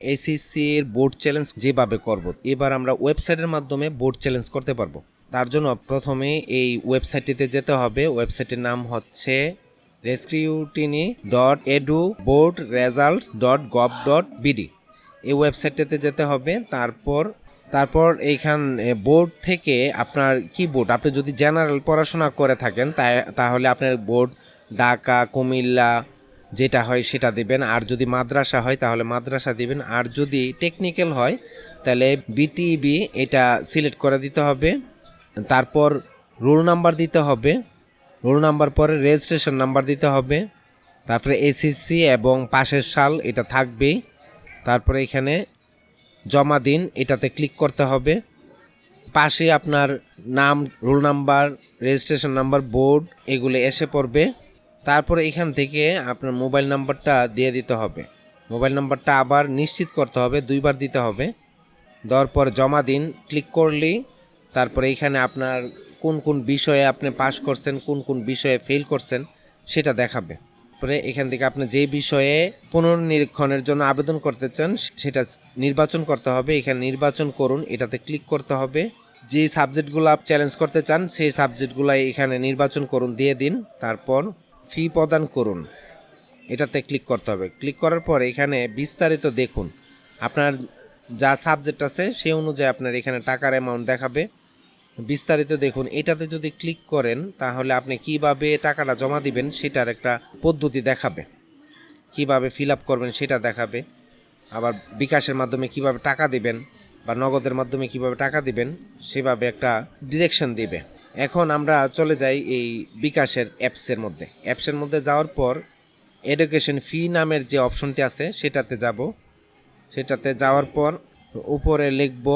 এসএসসির board challenge যেভাবে করব, এবার আমরা ওয়েবসাইটের মাধ্যমে বোর্ড চ্যালেঞ্জ করতে পারবো। তার জন্য প্রথমে এই ওয়েবসাইটটিতে যেতে হবে। ওয়েবসাইটের নাম হচ্ছে rescrutiny.edu.boardresults.gov.bd। এই ওয়েবসাইটটিতে যেতে হবে। তারপর এইখান বোর্ড থেকে আপনার কি বোর্ড, আপনি যদি জেনারেল পড়াশোনা করে থাকেন তাহলে আপনার বোর্ড ঢাকা, কুমিল্লা যেটা হয় সেটা দিবেন। আর যদি মাদ্রাসা হয় তাহলে মাদ্রাসা দিবেন। আর যদি টেকনিক্যাল হয় তাহলে বিটিবি এটা সিলেক্ট করে দিতে হবে। তারপর রোল নাম্বার দিতে হবে। রোল নাম্বার পরে রেজিস্ট্রেশন নাম্বার দিতে হবে। তারপরে এসএসসি এবং পাশের সাল এটা থাকবেই। তারপরে এখানে জমা দিন এটাতে ক্লিক করতে হবে। পাশে আপনার নাম, roll number, registration number, board এগুলো এসে পড়বে। তারপরে এখান থেকে আপনার মোবাইল নাম্বারটা দিয়ে দিতে হবে। মোবাইল নাম্বারটা আবার নিশ্চিত করতে হবে, 2বার দিতে হবে। দেওয়ার পর জমা দিন ক্লিক করলেই তারপরে এখানে আপনার কোন কোন বিষয়ে আপনি পাস করছেন, কোন কোন বিষয়ে ফেল করছেন সেটা দেখাবে। পরে এখান থেকে আপনি যে বিষয়ে পুনর্নিরীক্ষণের জন্য আবেদন করতে চান সেটা নির্বাচন করতে হবে। এখানে নির্বাচন করুন এটাতে ক্লিক করতে হবে। যে সাবজেক্টগুলো আপনি চ্যালেঞ্জ করতে চান সেই সাবজেক্টগুলো এখানে নির্বাচন করুন, দিয়ে দিন। তারপর ফি প্রদান করুন এটাতে ক্লিক করতে হবে। ক্লিক করার পর এখানে বিস্তারিত দেখুন, আপনার যা সাবজেক্ট আছে সেই অনুযায়ী আপনার এখানে টাকার অ্যামাউন্ট দেখাবে। বিস্তারিত দেখুন। এটাতে যদি ক্লিক করেন তাহলে আপনি কিভাবে টাকাটা জমা দিবেন সেটার একটা পদ্ধতি দেখাবে, কিভাবে ফিল আপ করবেন সেটা দেখাবে। আবার বিকাশের মাধ্যমে কিভাবে টাকা দিবেন বা নগদের মাধ্যমে কিভাবে টাকা দিবেন সেভাবে একটা ডিরেকশন দিবে। এখন আমরা চলে যাই এই বিকাশের অ্যাপসের মধ্যে। অ্যাপসের মধ্যে যাওয়ার পর এডুকেশন ফি নামের যে অপশনটি আছে সেটাতে যাব। সেটাতে যাওয়ার পর উপরে লিখব,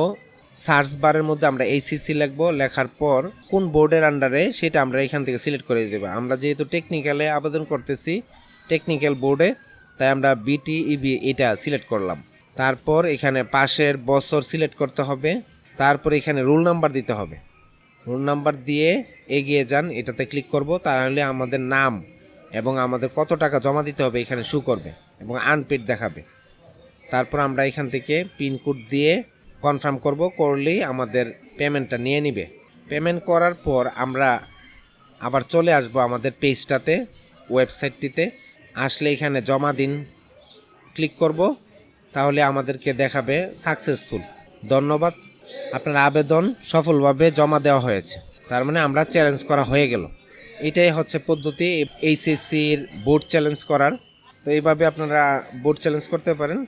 সার্চ বারের মধ্যে আমরা এইচএসসি লিখব। লেখার পর কোন বোর্ডের আন্ডারে সেটা আমরা এখান থেকে সিলেক্ট করে দেব। আমরা যেহেতু টেকনিক্যালে আবেদন করতেছি, টেকনিক্যাল বোর্ডে, তাই আমরা বিটিইবি এটা সিলেক্ট করলাম। তারপর এখানে পাশের বছর সিলেক্ট করতে হবে। তারপর এখানে রোল নাম্বার দিতে হবে। রোল নাম্বার দিয়ে এগিয়ে যান, এটাতে ক্লিক করব। তাহলে আমাদের নাম এবং আমাদের কত টাকা জমা দিতে হবে এখানে শো করবে এবং আনপেড দেখাবে। তারপর আমরা এখান থেকে পিনকোড দিয়ে কনফার্ম করলেই আমাদের পেমেন্টটা নিয়ে নিবে। পেমেন্ট করার পর আমরা আবার চলে আসব আমাদের পেজটাতে, ওয়েবসাইটটিতে। আসলে এখানে জমা দিন ক্লিক করব, তাহলে আমাদেরকে দেখাবে সাকসেসফুল, ধন্যবাদ, আপনার আবেদন সফলভাবে জমা দেওয়া হয়েছে। তার মানে আমরা চ্যালেঞ্জ করা হয়ে গেল। এটাই হচ্ছে পদ্ধতি এইচএসসির বোর্ড চ্যালেঞ্জ করার। তো এইভাবে আপনারা বোর্ড চ্যালেঞ্জ করতে পারেন।